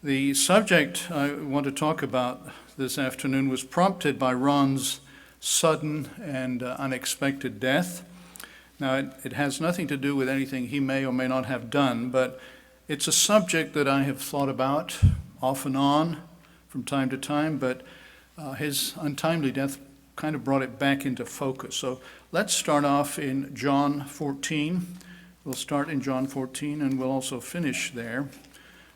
The subject I want to talk about this afternoon was prompted by Ron's sudden and unexpected death. Now, it has nothing to do with anything he may or may not have done, but it's a subject that I have thought about off and on from time to time, but his untimely death kind of brought it back into focus. So let's start off in John 14. We'll start in John 14 and we'll also finish there.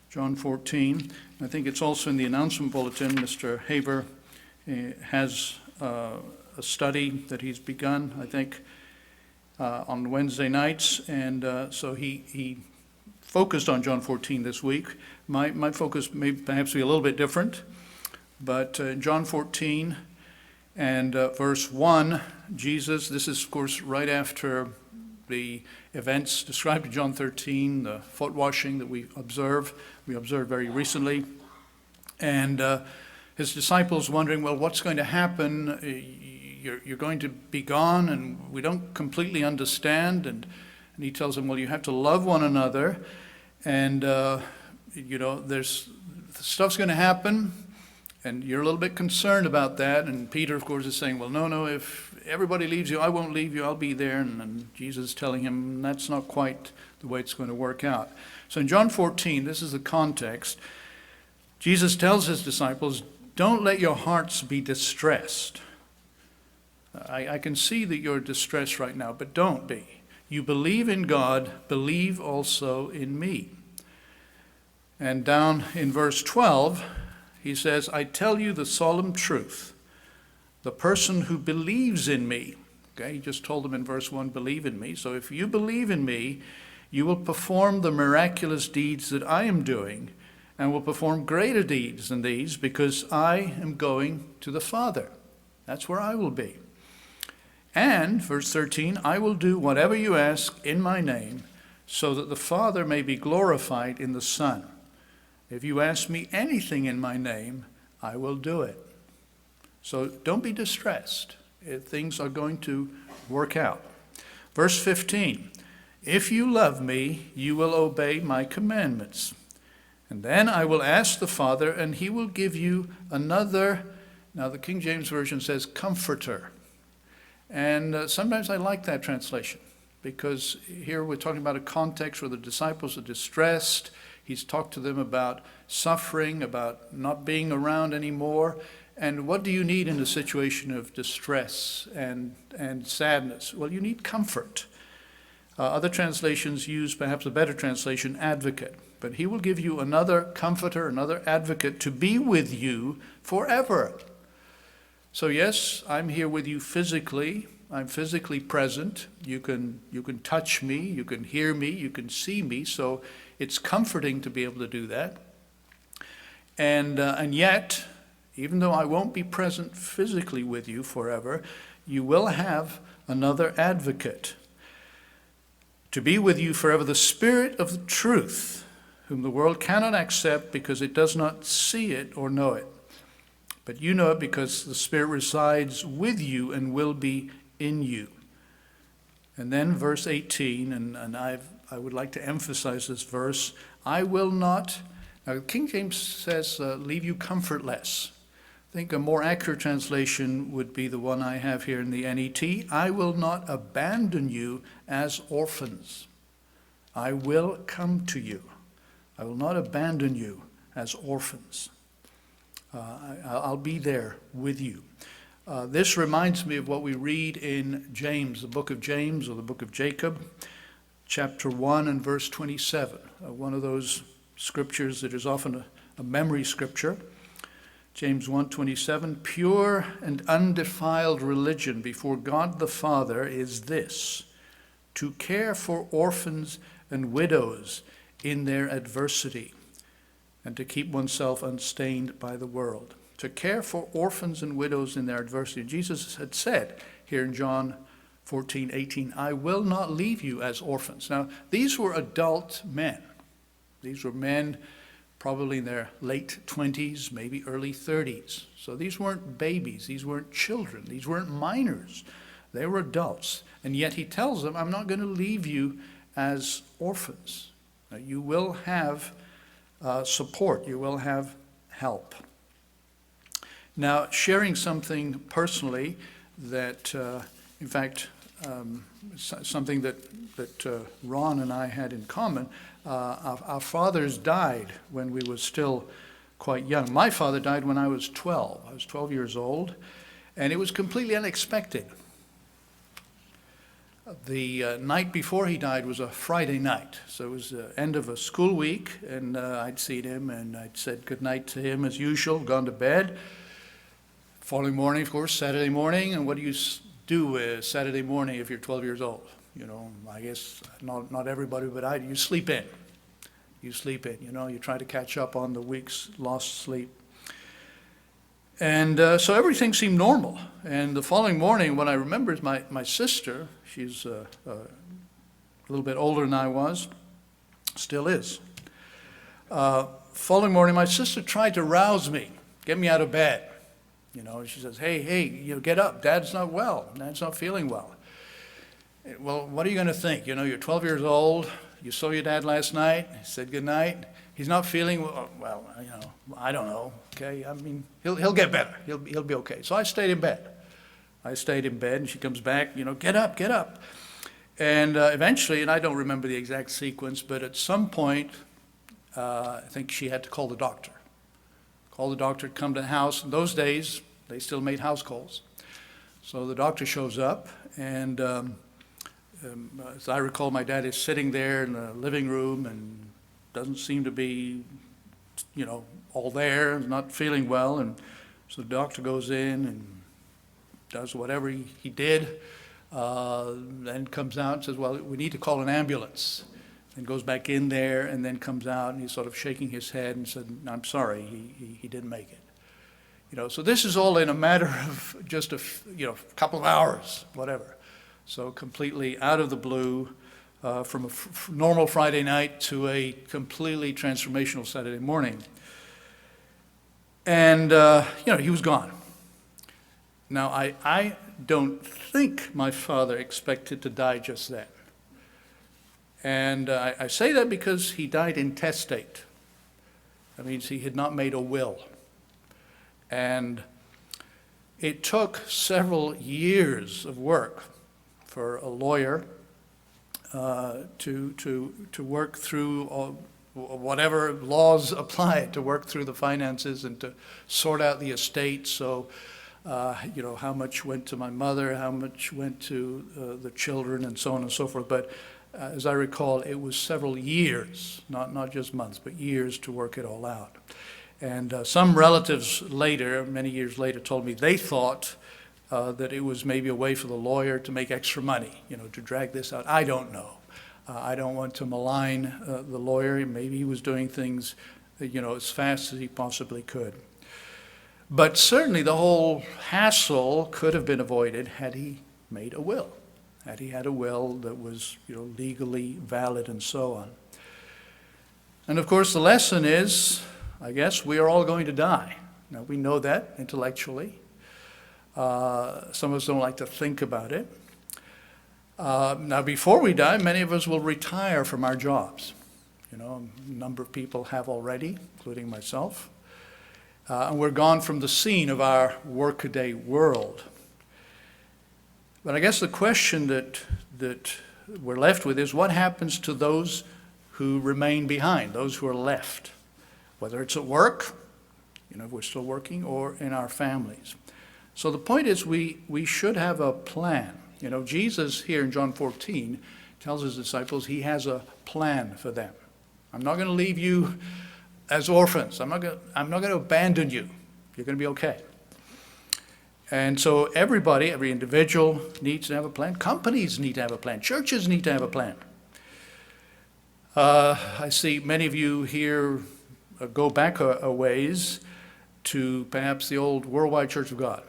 John 14. I think it's also in the announcement bulletin. Mr. Haber has a study that he's begun, I think, on Wednesday nights, and so he focused on John 14 this week. My focus may perhaps be a little bit different, but John 14 and verse 1, Jesus, this is of course right after the events described in John 13, the foot washing that we observed very recently, and his disciples wondering, well, what's going to happen? You're going to be gone, and we don't completely understand. And he tells them, well, you have to love one another, and there's stuff's going to happen, and you're a little bit concerned about that. And Peter, of course, is saying, well, no, if everybody leaves you, I won't leave you, I'll be there. And Jesus is telling him that's not quite the way it's going to work out. So in John 14, this is the context. Jesus tells his disciples, don't let your hearts be distressed. I can see that you're distressed right now, but don't be. You believe in God, believe also in me. And down in verse 12, he says, I tell you the solemn truth. The person who believes in me, okay, he just told them in verse 1, believe in me. So if you believe in me, you will perform the miraculous deeds that I am doing, and will perform greater deeds than these, because I am going to the Father. That's where I will be. And, verse 13, I will do whatever you ask in my name, so that the Father may be glorified in the Son. If you ask me anything in my name, I will do it. So don't be distressed. Things are going to work out. Verse 15, if you love me, you will obey my commandments. And then I will ask the Father, and he will give you another, now the King James Version says comforter. And sometimes I like that translation, because here we're talking about a context where the disciples are distressed. He's talked to them about suffering, about not being around anymore. And what do you need in a situation of distress and sadness? Well, you need comfort. Other translations use perhaps a better translation, advocate. But he will give you another comforter, another advocate to be with you forever. So yes, I'm here with you physically. I'm physically present. You can touch me, you can hear me, you can see me. So it's comforting to be able to do that. And yet, even though I won't be present physically with you forever, you will have another advocate to be with you forever, the Spirit of the truth, whom the world cannot accept because it does not see it or know it. But you know it because the Spirit resides with you and will be in you. And then verse 18, and I would like to emphasize this verse, I will not, now King James says, leave you comfortless. I think a more accurate translation would be the one I have here in the NET. I will not abandon you as orphans. I will come to you. I will not abandon you as orphans. I'll be there with you. This reminds me of what we read in James, the book of James or the book of Jacob, chapter 1 and verse 27. One of those scriptures that is often a memory scripture. James 1:27, pure and undefiled religion before God the Father is this, to care for orphans and widows in their adversity, and to keep oneself unstained by the world. To care for orphans and widows in their adversity. Jesus had said here in John 14:18, I will not leave you as orphans. Now, these were adult men. These were men probably in their late 20s, maybe early 30s. So these weren't babies, these weren't children, these weren't minors. They were adults. And yet he tells them, I'm not going to leave you as orphans. Now, you will have support. You will have help. Now, sharing something personally that, in fact, something that Ron and I had in common, our fathers died when we were still quite young. My father died when I was 12. I was 12 years old, and it was completely unexpected. The night before he died was a Friday night, so it was the end of a school week, and I'd seen him, and I'd said goodnight to him as usual, gone to bed. Following morning, of course, Saturday morning, and what do you do Saturday morning if you're 12 years old? You know, I guess not everybody, but you sleep in. You sleep in, you know, you try to catch up on the week's lost sleep. And so everything seemed normal. And the following morning, what I remember is my sister, she's a little bit older than I was, still is. Following morning, my sister tried to rouse me, get me out of bed. You know, she says, hey, you know, get up. Dad's not well. Dad's not feeling well. Well, what are you going to think? You know, you're 12 years old. You saw your dad last night. He said goodnight. He's not feeling well. You know, I don't know. Okay, I mean, he'll get better. He'll be okay. So I stayed in bed. And she comes back. You know, get up. And eventually, and I don't remember the exact sequence, but at some point, I think she had to call the doctor. Call the doctor to come to the house. In those days, they still made house calls. So the doctor shows up, and as I recall, my dad is sitting there in the living room and doesn't seem to be, you know, all there, not feeling well. And so the doctor goes in and does whatever he did, then comes out and says, well, we need to call an ambulance. And goes back in there and then comes out and he's sort of shaking his head and said, I'm sorry, he didn't make it. You know, so this is all in a matter of just a couple of hours, whatever. So completely out of the blue, from a normal Friday night to a completely transformational Saturday morning. And, he was gone. Now, I don't think my father expected to die just then. And I say that because he died intestate. That means he had not made a will. And it took several years of work for a lawyer to work through whatever laws apply, to work through the finances and to sort out the estate. So, how much went to my mother, how much went to the children, and so on and so forth. But as I recall, it was several years, not just months, but years to work it all out. And some relatives later, many years later, told me they thought that it was maybe a way for the lawyer to make extra money, to drag this out. I don't know. I don't want to malign the lawyer. Maybe he was doing things, as fast as he possibly could. But certainly the whole hassle could have been avoided had he made a will. Had he had a will that was, legally valid and so on. And of course the lesson is, I guess, we are all going to die. Now we know that intellectually. Some of us don't like to think about it. Now before we die, many of us will retire from our jobs. A number of people have already, including myself. And we're gone from the scene of our workaday world. But I guess the question that we're left with is what happens to those who remain behind, those who are left, whether it's at work, if we're still working, or in our families. So the point is we should have a plan. Jesus here in John 14 tells his disciples he has a plan for them. I'm not going to leave you as orphans. I'm not going to abandon you. You're going to be okay. And so everybody, every individual needs to have a plan. Companies need to have a plan. Churches need to have a plan. I see many of you here go back a ways to perhaps the old Worldwide Church of God.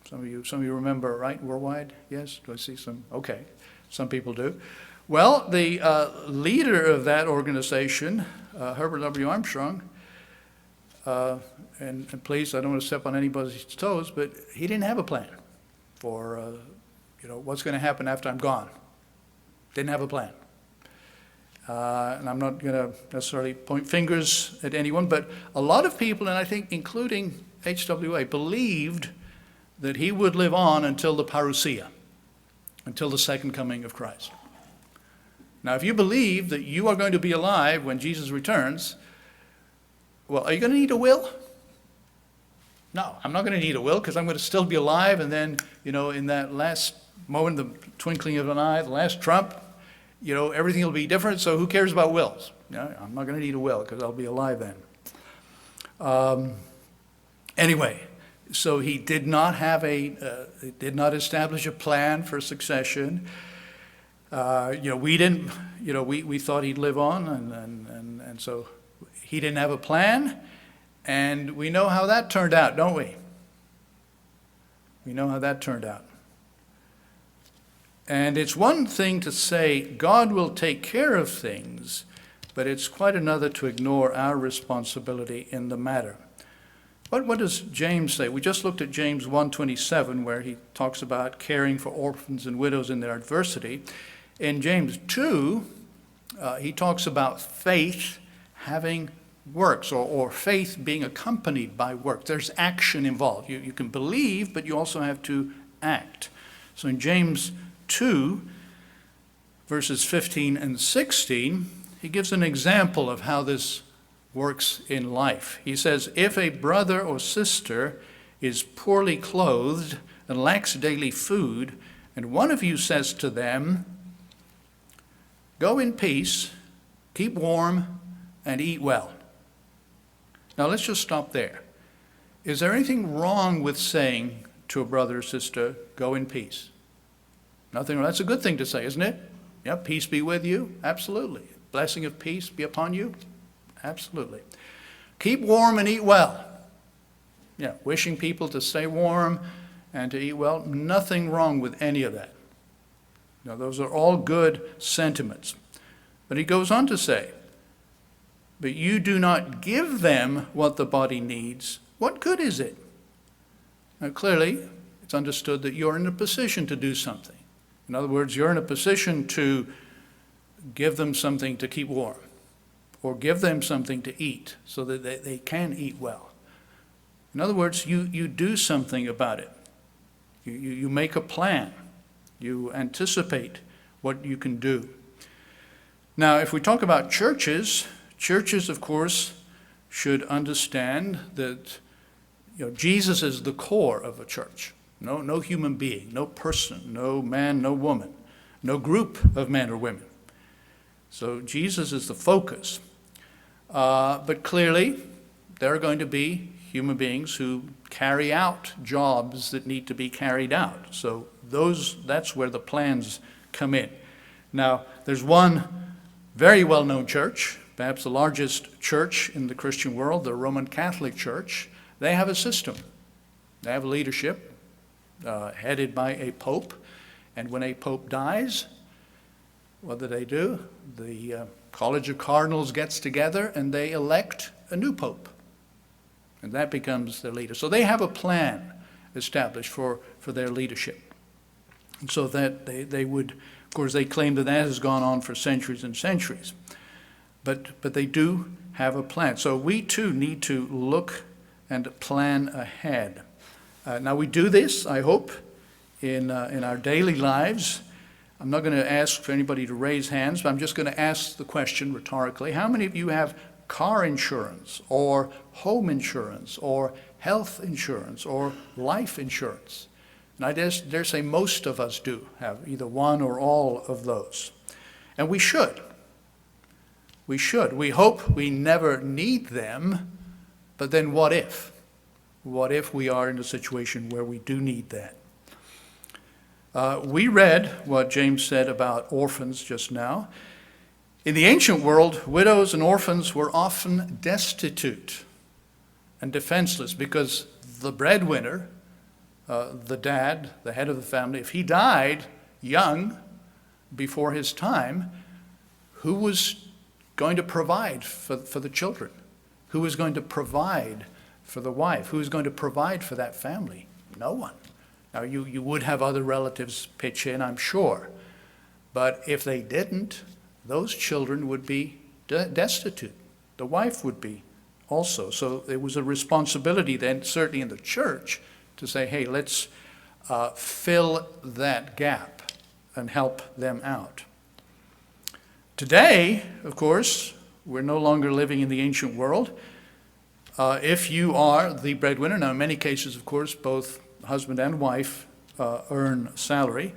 Some of you remember, right? Worldwide? Yes? Do I see some? Okay. Some people do. Well, the leader of that organization, Herbert W. Armstrong, and please, I don't want to step on anybody's toes, but he didn't have a plan for, what's going to happen after I'm gone. Didn't have a plan. And I'm not going to necessarily point fingers at anyone, but a lot of people, and I think including HWA, believed that he would live on until the parousia, until the second coming of Christ. Now, if you believe that you are going to be alive when Jesus returns, well, are you going to need a will? No, I'm not going to need a will because I'm going to still be alive, and then, in that last moment, the twinkling of an eye, the last trump, everything will be different, so who cares about wills? I'm not going to need a will because I'll be alive then. Anyway, so he did not establish a plan for succession. We didn't, we thought he'd live on, and so he didn't have a plan, and we know how that turned out, don't we? We know how that turned out. And it's one thing to say God will take care of things, but it's quite another to ignore our responsibility in the matter. What does James say? We just looked at James 1:27, where he talks about caring for orphans and widows in their adversity. In James 2, he talks about faith having works, or faith being accompanied by work. There's action involved. You can believe, but you also have to act. So in James 2, verses 15 and 16, he gives an example of how this works in life. He says, if a brother or sister is poorly clothed and lacks daily food, and one of you says to them, go in peace, keep warm, and eat well. Now let's just stop there. Is there anything wrong with saying to a brother or sister, go in peace? Nothing. That's a good thing to say, isn't it? Yeah, peace be with you. Absolutely. Blessing of peace be upon you. Absolutely. Keep warm and eat well. Yeah, wishing people to stay warm and to eat well. Nothing wrong with any of that. Now, those are all good sentiments. But he goes on to say, but you do not give them what the body needs. What good is it? Now, clearly, it's understood that you're in a position to do something. In other words, you're in a position to give them something to keep warm, or give them something to eat so that they can eat well. In other words, you do something about it. You make a plan. You anticipate what you can do. Now, if we talk about churches, of course, should understand that Jesus is the core of a church. No human being, no person, no man, no woman, no group of men or women. So Jesus is the focus. But clearly, there are going to be human beings who carry out jobs that need to be carried out. So that's where the plans come in. Now, there's one very well-known church, perhaps the largest church in the Christian world, the Roman Catholic Church. They have a system. They have leadership headed by a pope. And when a pope dies, what do? The College of Cardinals gets together and they elect a new pope. And that becomes their leader. So they have a plan established for their leadership. And so that they would, of course, they claim that has gone on for centuries and centuries. But they do have a plan. So we too need to look and plan ahead. Now we do this, I hope, in our daily lives. I'm not going to ask for anybody to raise hands, but I'm just going to ask the question rhetorically. How many of you have car insurance or home insurance or health insurance or life insurance? And I dare say most of us do have either one or all of those. And we should. We should. We hope we never need them, but then what if? What if we are in a situation where we do need that? We read what James said about orphans just now. In the ancient world, widows and orphans were often destitute and defenseless because the breadwinner, the dad, the head of the family, if he died young, before his time, who was going to provide for the children? Who was going to provide for the wife? Who was going to provide for that family? No one. Now, you would have other relatives pitch in, I'm sure. But if they didn't, those children would be destitute. The wife would be also. So there was a responsibility then, certainly in the church, to say, hey, let's fill that gap and help them out. Today, of course, we're no longer living in the ancient world. If you are the breadwinner, now in many cases, of course, both husband and wife earn salary,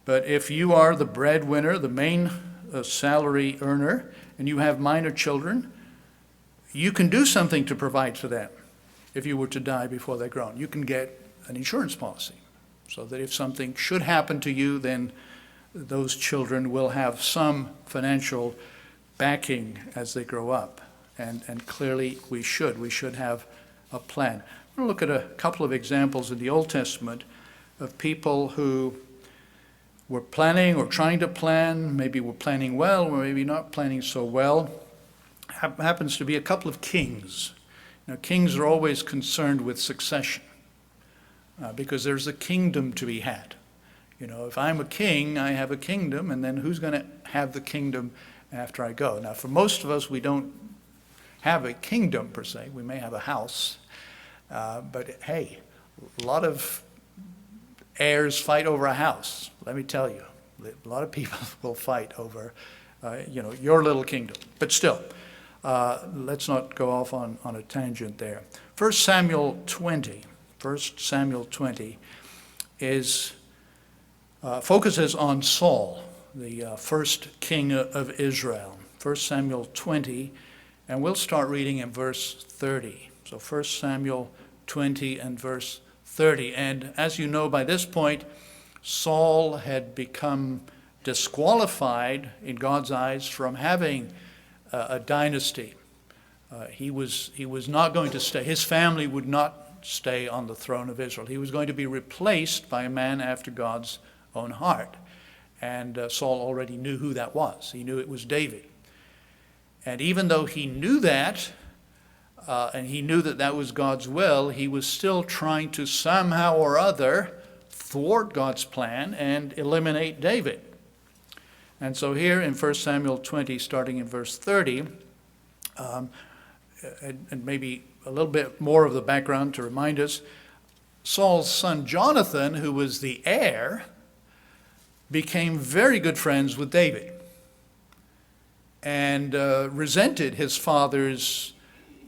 but if you are the breadwinner, the main salary earner, and you have minor children, you can do something to provide for them if you were to die before they're grown. You can get an insurance policy so that if something should happen to you, then those children will have some financial backing as they grow up. And clearly we should have a plan. We're going to look at a couple of examples in the Old Testament of people who were planning or trying to plan, maybe were planning well or maybe not planning so well. Happens to be a couple of kings. Now, kings are always concerned with succession because there's a kingdom to be had. You know, if I'm a king, I have a kingdom, and then who's going to have the kingdom after I go? Now, for most of us, we don't have a kingdom per se. We may have a house, but hey, a lot of heirs fight over a house. Let me tell you, a lot of people will fight over, your little kingdom. But still, let's not go off on a tangent there. 1 Samuel 20 is focuses on Saul, the first king of Israel. 1 Samuel 20, and we'll start reading in verse 30. So 1 Samuel 20 and verse 30. And as you know by this point, Saul had become disqualified in God's eyes from having a dynasty. He was not going to stay. His family would not stay on the throne of Israel. He was going to be replaced by a man after God's own heart. And Saul already knew who that was. He knew it was David. And even though he knew that, and he knew that that was God's will, he was still trying to somehow or other thwart God's plan and eliminate David. And so here in 1 Samuel 20, starting in verse 30, and maybe a little bit more of the background to remind us, Saul's son Jonathan, who was the heir, became very good friends with David and resented his father's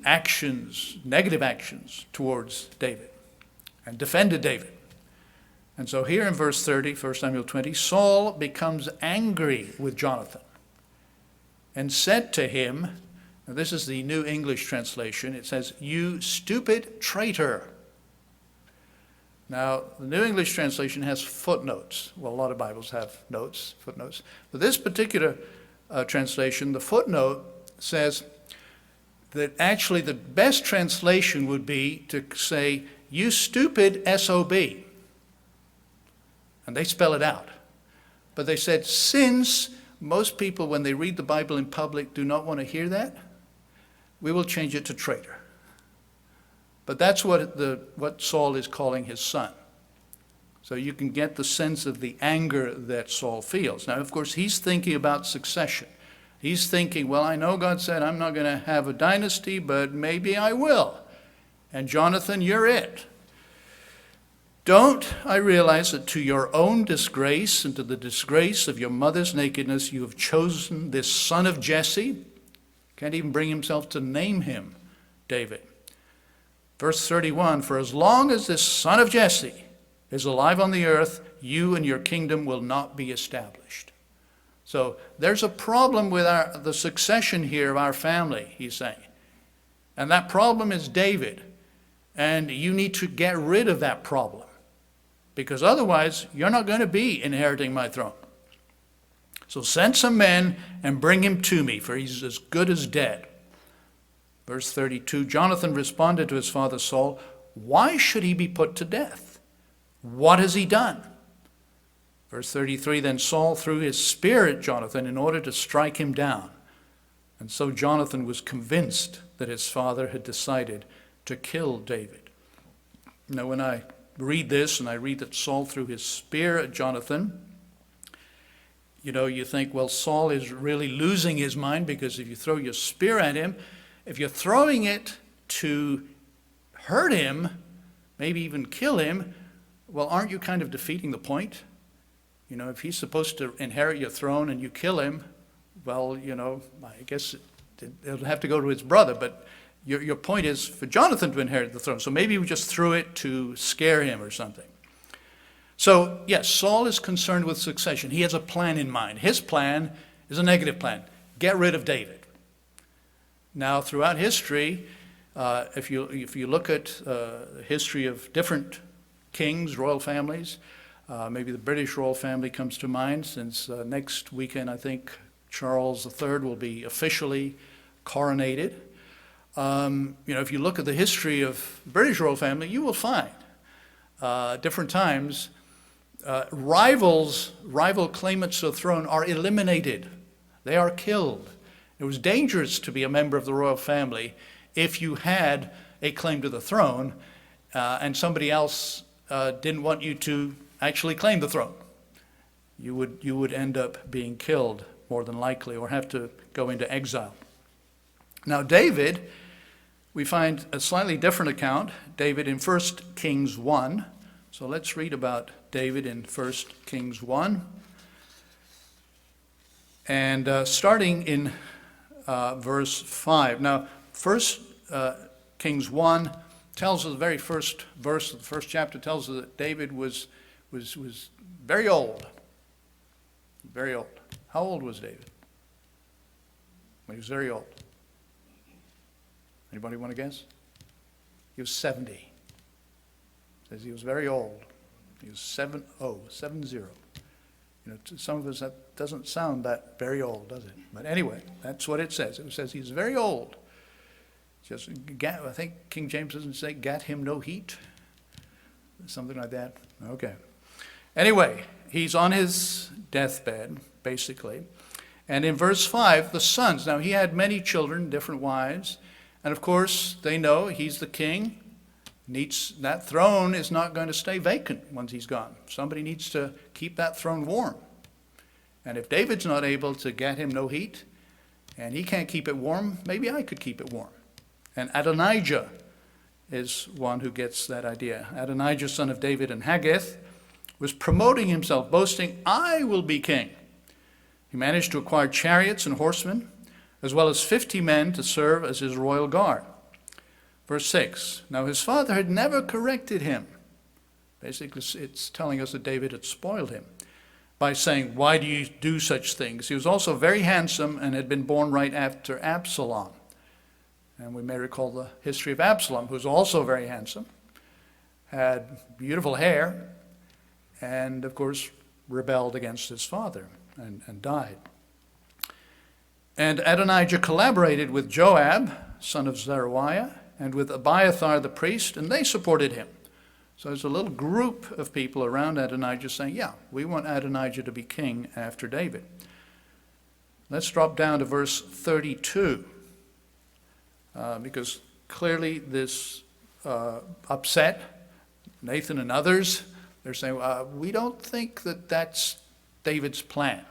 actions, negative actions towards David, and defended David. And so here in verse 30, 1 Samuel 20, Saul becomes angry with Jonathan and said to him, now this is the New English translation, it says, "You stupid traitor." Now, the New English translation has footnotes. Well, a lot of Bibles have footnotes. But this particular translation, the footnote says that actually the best translation would be to say, "You stupid SOB." And they spell it out. But they said, since most people, when they read the Bible in public, do not want to hear that, we will change it to traitor. But that's what Saul is calling his son. So you can get the sense of the anger that Saul feels. Now, of course, he's thinking about succession. He's thinking, well, I know God said I'm not going to have a dynasty, but maybe I will. And Jonathan, you're it. Don't I realize that to your own disgrace and to the disgrace of your mother's nakedness, you have chosen this son of Jesse? Can't even bring himself to name him David. Verse 31, "For as long as this son of Jesse is alive on the earth, you and your kingdom will not be established." So there's a problem with the succession here of our family, he's saying. And that problem is David. And you need to get rid of that problem, because otherwise you're not going to be inheriting my throne. So send some men and bring him to me, for he's as good as dead. Verse 32, Jonathan responded to his father Saul, "Why should he be put to death? What has he done?" Verse 33, then Saul threw his spear at Jonathan in order to strike him down. And so Jonathan was convinced that his father had decided to kill David. Now, when I read this, and I read that Saul threw his spear at Jonathan, You think, well, Saul is really losing his mind because if you throw your spear at him, if you're throwing it to hurt him, maybe even kill him, well, aren't you kind of defeating the point? If he's supposed to inherit your throne and you kill him, well, I guess it'll have to go to his brother. But your point is for Jonathan to inherit the throne. So maybe we just threw it to scare him or something. So, yes, Saul is concerned with succession. He has a plan in mind. His plan is a negative plan. Get rid of David. Now, throughout history, if you look at the history of different kings, royal families, maybe the British royal family comes to mind, since next weekend, I think, Charles III will be officially coronated. If you look at the history of the British royal family, you will find different times rival claimants to the throne are eliminated. They are killed. It was dangerous to be a member of the royal family if you had a claim to the throne and somebody else didn't want you to actually claim the throne. You would end up being killed more than likely, or have to go into exile. Now David, we find a slightly different account, David in 1 Kings 1. So let's read about David in 1 Kings 1. And starting in verse 5. Now, 1 Kings 1 tells us, the very first verse of the first chapter tells us that David was very old. Very old. How old was David? When he was very old. Anybody want to guess? He was 70. It says he was very old. He was 70. To some of us that doesn't sound that very old, does it? But anyway, that's what it says. It says he's very old. Just, I think King James doesn't say, "Gat him no heat," something like that. Okay. Anyway, he's on his deathbed, basically. And in verse 5, the sons. Now, he had many children, different wives. And of course, they know he's the king. That throne is not going to stay vacant once he's gone. Somebody needs to keep that throne warm. And if David's not able to get him no heat, and he can't keep it warm, maybe I could keep it warm. And Adonijah is one who gets that idea. Adonijah, son of David and Haggith, was promoting himself, boasting, "I will be king." He managed to acquire chariots and horsemen, as well as 50 men to serve as his royal guard. Verse 6, now his father had never corrected him. Basically, it's telling us that David had spoiled him by saying, "Why do you do such things?" He was also very handsome and had been born right after Absalom. And we may recall the history of Absalom, who was also very handsome, had beautiful hair, and of course rebelled against his father and died. And Adonijah collaborated with Joab, son of Zeruiah, and with Abiathar the priest, and they supported him. So there's a little group of people around Adonijah saying, yeah, we want Adonijah to be king after David. Let's drop down to verse 32, because clearly this upset Nathan and others. They're saying, we don't think that that's David's plan.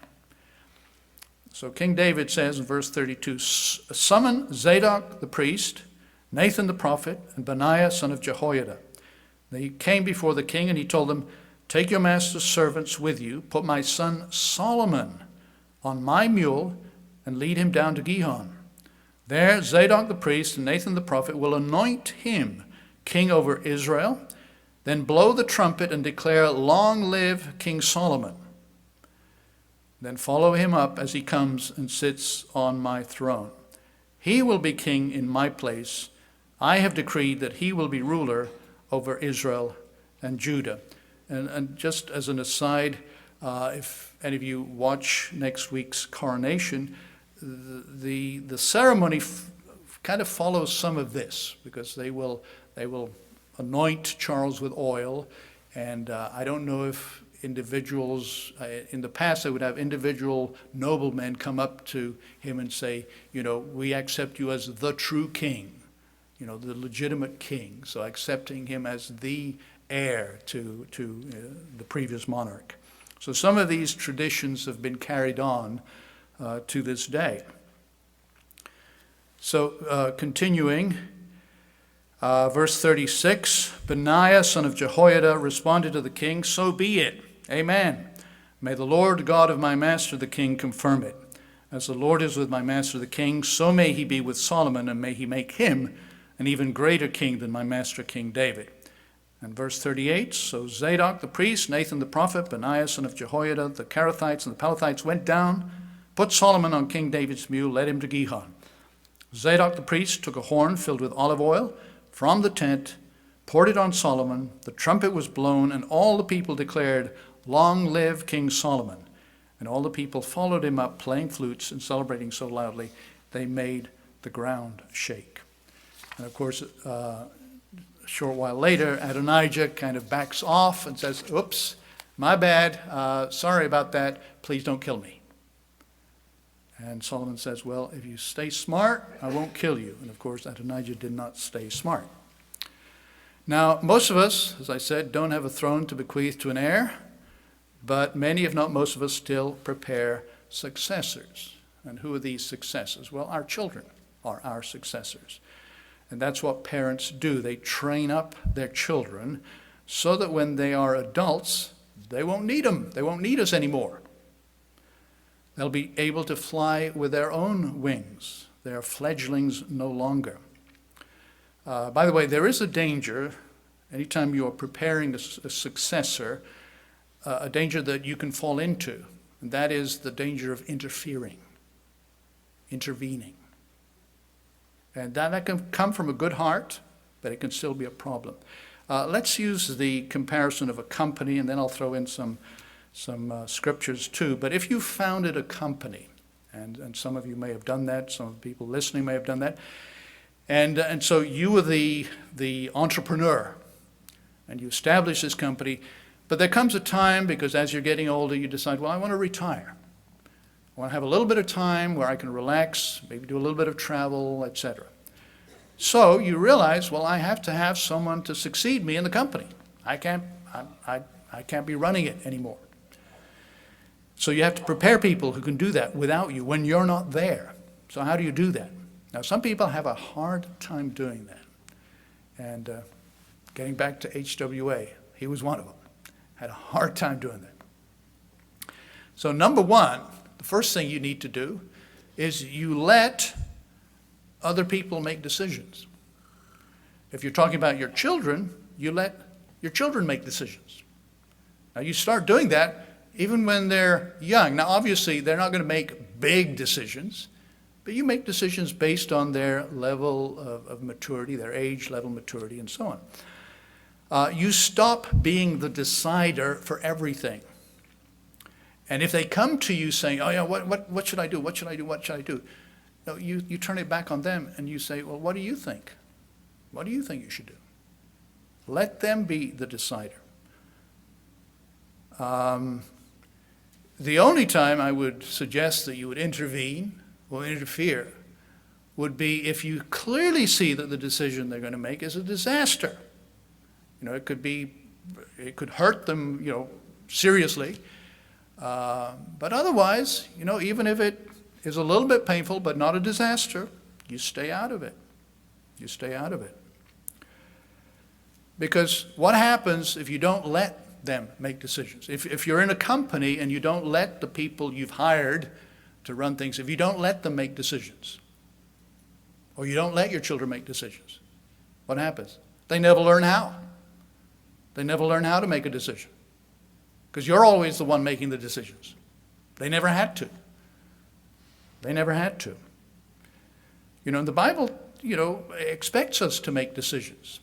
So King David says in verse 32, summon Zadok the priest, Nathan the prophet, and Benaiah son of Jehoiada. They came before the king, and he told them, take your master's servants with you, put my son Solomon on my mule, and lead him down to Gihon. There Zadok the priest and Nathan the prophet will anoint him king over Israel, then blow the trumpet and declare, long live King Solomon. Then follow him up as he comes and sits on my throne. He will be king in my place. I have decreed that he will be ruler over Israel and Judah. And just as an aside, if any of you watch next week's coronation, the ceremony kind of follows some of this, because they will anoint Charles with oil, and I don't know if individuals, in the past they would have individual noblemen come up to him and say, we accept you as the true king, the legitimate king, so accepting him as the heir to the previous monarch. So some of these traditions have been carried on to this day. So continuing, verse 36, Benaiah, son of Jehoiada, responded to the king, "So be it. Amen. May the Lord God of my master the king confirm it. As the Lord is with my master the king, so may he be with Solomon, and may he make him an even greater king than my master King David." And verse 38, so Zadok the priest, Nathan the prophet, Benaiah son of Jehoiada, the Kerethites and the Pelethites went down, put Solomon on King David's mule, led him to Gihon. Zadok the priest took a horn filled with olive oil from the tent, poured it on Solomon, the trumpet was blown, and all the people declared, "Long live King Solomon." And all the people followed him up, playing flutes and celebrating so loudly, they made the ground shake. And of course, a short while later, Adonijah kind of backs off and says, "Oops, my bad, sorry about that, please don't kill me." And Solomon says, "Well, if you stay smart, I won't kill you." And of course, Adonijah did not stay smart. Now, most of us, as I said, don't have a throne to bequeath to an heir, but many, if not most of us, still prepare successors. And who are these successors? Well, our children are our successors. And that's what parents do. They train up their children so that when they are adults, they won't need them. They won't need us anymore. They'll be able to fly with their own wings. They are fledglings no longer. By the way, there is a danger, anytime you are preparing a successor, a danger that you can fall into, and that is the danger of intervening. And that can come from a good heart, but it can still be a problem. Let's use the comparison of a company, and then I'll throw in some scriptures too. But if you founded a company, and some of you may have done that, some of the people listening may have done that, and so you were the entrepreneur, and you established this company, but there comes a time, because as you're getting older, you decide, well, I want to retire. I want to have a little bit of time where I can relax, maybe do a little bit of travel, etc. So you realize, well, I have to have someone to succeed me in the company. I can't be running it anymore. So you have to prepare people who can do that without you when you're not there. So how do you do that? Now, some people have a hard time doing that. And getting back to HWA, he was one of them. Had a hard time doing that. So number one, the first thing you need to do is you let other people make decisions. If you're talking about your children, you let your children make decisions. Now you start doing that even when they're young. Now obviously they're not going to make big decisions, but you make decisions based on their level of maturity, their age level maturity, and so on. You stop being the decider for everything. And if they come to you saying, "Oh yeah, what should I do? What should I do? What should I do?" No, you turn it back on them and you say, "Well, what do you think? What do you think you should do?" Let them be the decider. The only time I would suggest that you would intervene or interfere would be if you clearly see that the decision they're going to make is a disaster. It could hurt them, seriously. But otherwise, even if it is a little bit painful but not a disaster, you stay out of it. You stay out of it. Because what happens if you don't let them make decisions? If you're in a company and you don't let the people you've hired to run things, if you don't let them make decisions, or you don't let your children make decisions, what happens? They never learn how. They never learn how to make a decision. Because you're always the one making the decisions. They never had to. They never had to. The Bible, expects us to make decisions.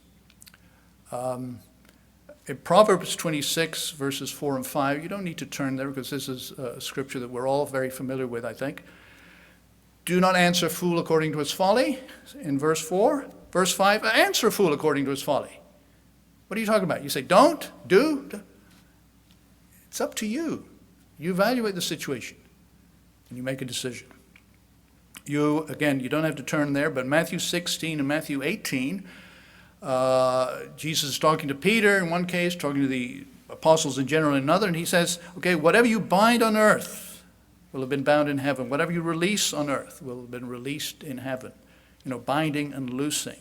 In Proverbs 26, verses 4 and 5, you don't need to turn there because this is a scripture that we're all very familiar with, I think. Do not answer a fool according to his folly, in verse 4. Verse 5, answer a fool according to his folly. What are you talking about? You say, don't, do. It's up to you. You evaluate the situation and you make a decision. You don't have to turn there, but Matthew 16 and Matthew 18, Jesus is talking to Peter in one case, talking to the apostles in general in another, and he says, okay, whatever you bind on earth will have been bound in heaven. Whatever you release on earth will have been released in heaven. Binding and loosing.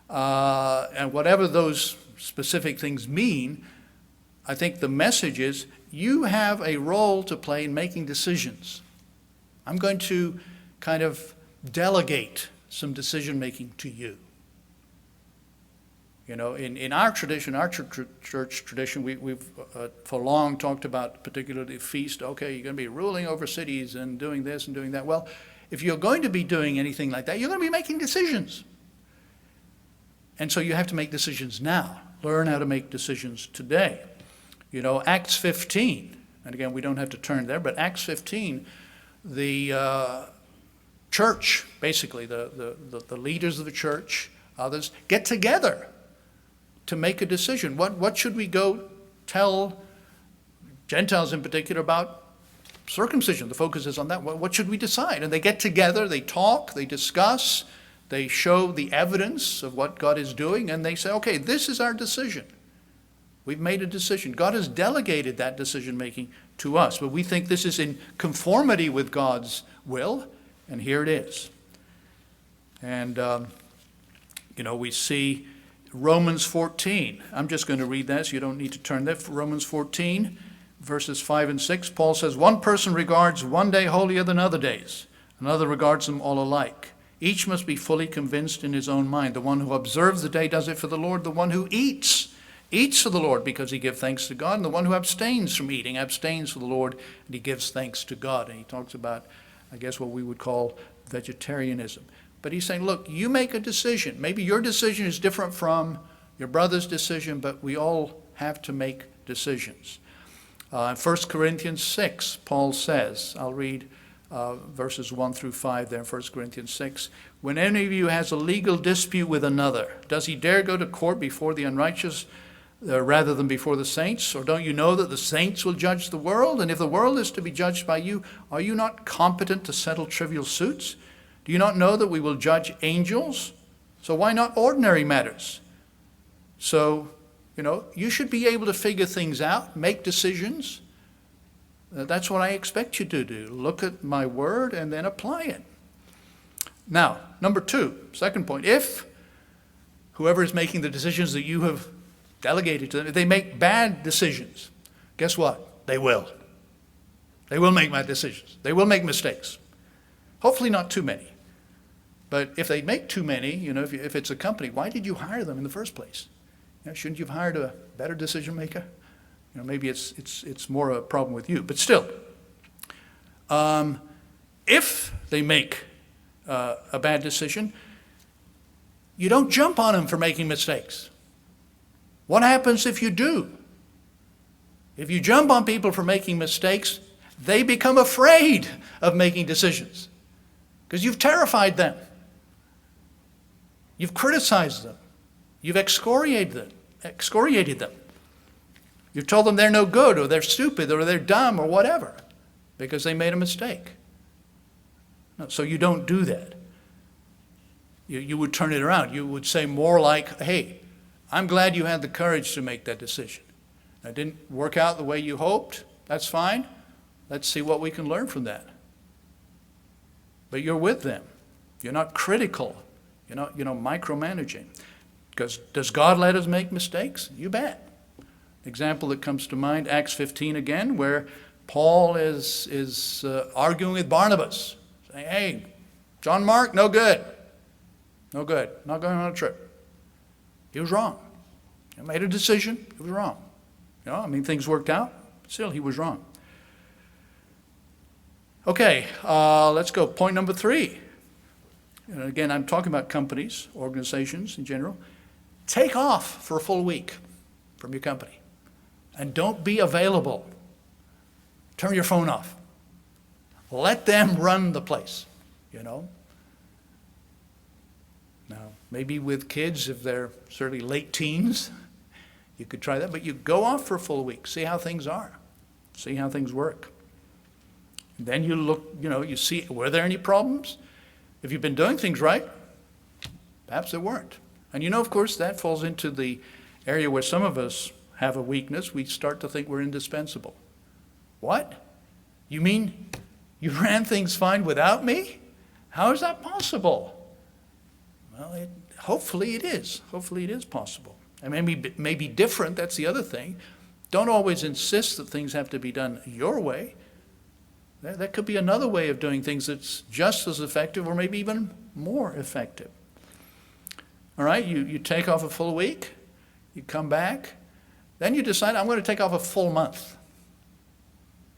And whatever those specific things mean, I think the message is you have a role to play in making decisions. I'm going to kind of delegate some decision making to you. In our tradition, our church tradition, we've for long talked about particularly feast. Okay, you're going to be ruling over cities and doing this and doing that. Well, if you're going to be doing anything like that, you're going to be making decisions. And so you have to make decisions now. Learn how to make decisions today. Acts 15, and again, we don't have to turn there, but Acts 15, the church, basically, the leaders of the church, others, get together to make a decision. What should we go tell Gentiles in particular about circumcision? The focus is on that. What should we decide? And they get together, they talk, they discuss, they show the evidence of what God is doing, and they say, okay, this is our decision. We've made a decision. God has delegated that decision-making to us, but we think this is in conformity with God's will, and here it is. And, we see Romans 14. I'm just going to read that, so you don't need to turn there. Romans 14, verses 5 and 6, Paul says, one person regards one day holier than other days. Another regards them all alike. Each must be fully convinced in his own mind. The one who observes the day does it for the Lord. The one who eats for the Lord because he gives thanks to God. And the one who abstains from eating abstains for the Lord, and he gives thanks to God. And he talks about, I guess, what we would call vegetarianism. But he's saying, look, you make a decision. Maybe your decision is different from your brother's decision, but we all have to make decisions. In 1 Corinthians 6, Paul says, I'll read verses 1 through 5 there in 1 Corinthians 6. When any of you has a legal dispute with another, does he dare go to court before the unrighteous rather than before the saints? Or don't you know that the saints will judge the world? And if the world is to be judged by you, are you not competent to settle trivial suits? Do you not know that we will judge angels? So why not ordinary matters? So, you should be able to figure things out, make decisions. That's what I expect you to do. Look at my word and then apply it. Now, number 2, second point. If whoever is making the decisions that you have delegated to them, if they make bad decisions, guess what? They will. They will make bad decisions. They will make mistakes. Hopefully not too many. But if they make too many, if it's a company, why did you hire them in the first place? Shouldn't you have hired a better decision maker? Maybe it's more a problem with you. But still, if they make a bad decision, you don't jump on them for making mistakes. What happens if you do? If you jump on people for making mistakes, they become afraid of making decisions because you've terrified them. You've criticized them. You've excoriated them. You've told them they're no good, or they're stupid, or they're dumb, or whatever, because they made a mistake. No, so you don't do that. You would turn it around. You would say more like, hey, I'm glad you had the courage to make that decision. It didn't work out the way you hoped. That's fine. Let's see what we can learn from that. But you're with them. You're not critical. You're not, micromanaging. Because does God let us make mistakes? You bet. Example that comes to mind, Acts 15 again, where Paul is arguing with Barnabas, saying, hey, John Mark, no good. No good. Not going on a trip. He was wrong. He made a decision. He was wrong. Things worked out. Still, he was wrong. Okay, let's go. Point number 3. And again, I'm talking about companies, organizations in general. Take off for a full week from your company. And don't be available. Turn your phone off. Let them run the place, Now, maybe with kids, if they're certainly late teens, you could try that. But you go off for a full week. See how things are. See how things work. And then you look, you see, were there any problems? If you've been doing things right, perhaps there weren't. And of course, that falls into the area where some of us have a weakness, we start to think we're indispensable. What? You mean you ran things fine without me? How is that possible? Well, hopefully it is. Hopefully it is possible. And maybe different, that's the other thing. Don't always insist that things have to be done your way. That could be another way of doing things that's just as effective or maybe even more effective. All right, you take off a full week, you come back, then you decide, I'm going to take off a full month.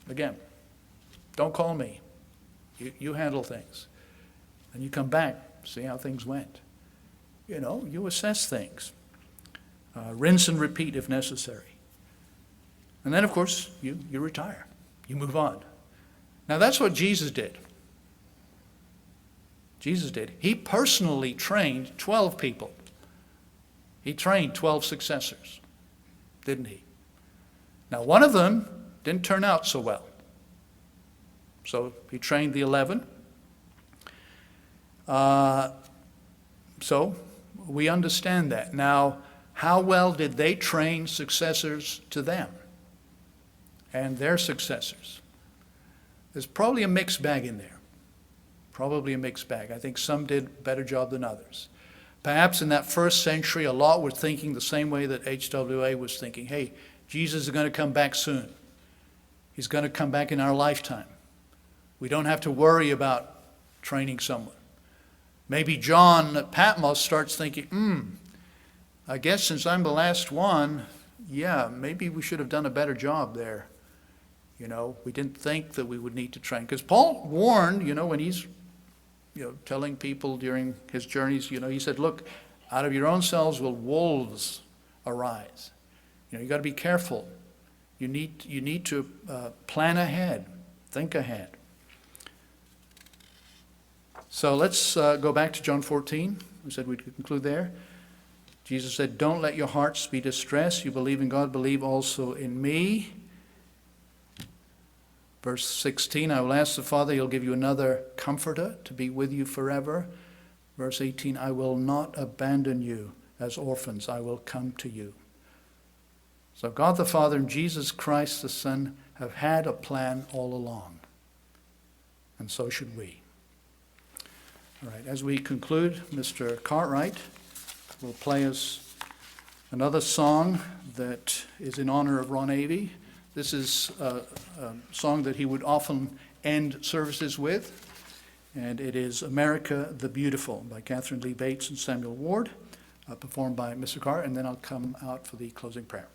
Again, don't call me. You handle things. And you come back, see how things went. You assess things. Rinse and repeat if necessary. And then, of course, you retire. You move on. Now, that's what Jesus did. Jesus did. He personally trained 12 people. He trained 12 successors, didn't he? Now, one of them didn't turn out so well. So he trained the 11. So we understand that. Now, how well did they train successors to them and their successors? There's probably a mixed bag in there. Probably a mixed bag. I think some did a better job than others. Perhaps in that first century, a lot were thinking the same way that HWA was thinking. Hey, Jesus is going to come back soon. He's going to come back in our lifetime. We don't have to worry about training someone. Maybe John at Patmos starts thinking, I guess since I'm the last one, maybe we should have done a better job there. We didn't think that we would need to train. Because Paul warned, when he's telling people during his journeys, he said, look, out of your own selves will wolves arise. You got to be careful. You need to plan ahead, think ahead. So let's go back to John 14. We said we'd conclude there. Jesus said, don't let your hearts be distressed. You believe in God, believe also in me. Verse 16, I will ask the Father, he'll give you another comforter to be with you forever. Verse 18, I will not abandon you as orphans. I will come to you. So God the Father and Jesus Christ the Son have had a plan all along. And so should we. All right, as we conclude, Mr. Cartwright will play us another song that is in honor of Ron Avey. This is a song that he would often end services with, and it is America the Beautiful by Catherine Lee Bates and Samuel Ward, performed by Mr. Carr, and then I'll come out for the closing prayer.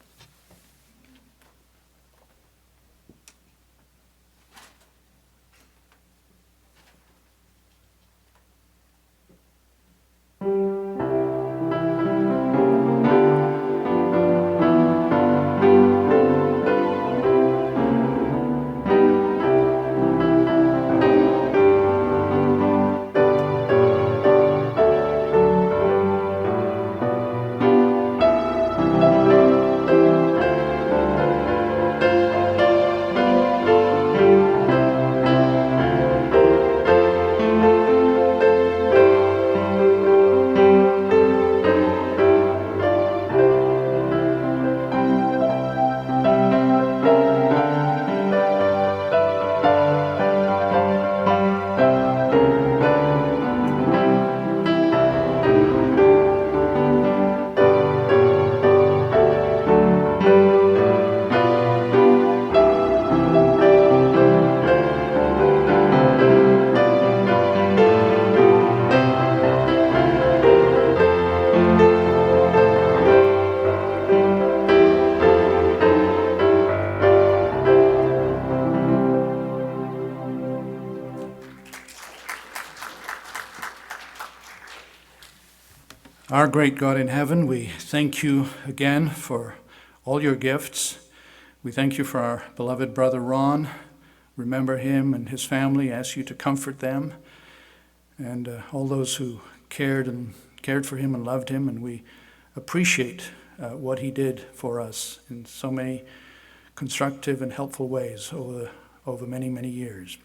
Our great God in heaven, we thank you again for all your gifts. We thank you for our beloved brother Ron. Remember him and his family. Ask you to comfort them and all those who cared for him and loved him. And we appreciate what he did for us in so many constructive and helpful ways over many, many years.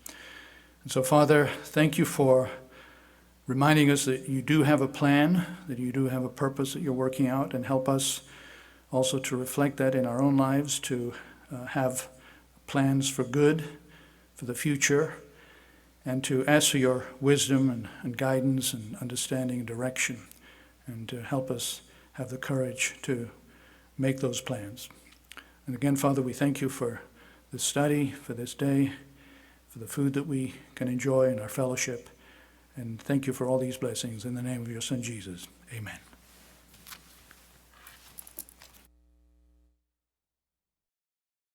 And so, Father, thank you for reminding us that you do have a plan, that you do have a purpose that you're working out, and help us also to reflect that in our own lives, to have plans for good, for the future, and to ask for your wisdom and guidance and understanding and direction, and to help us have the courage to make those plans. And again, Father, we thank you for this study, for this day, for the food that we can enjoy in our fellowship, and thank you for all these blessings in the name of your Son, Jesus. Amen.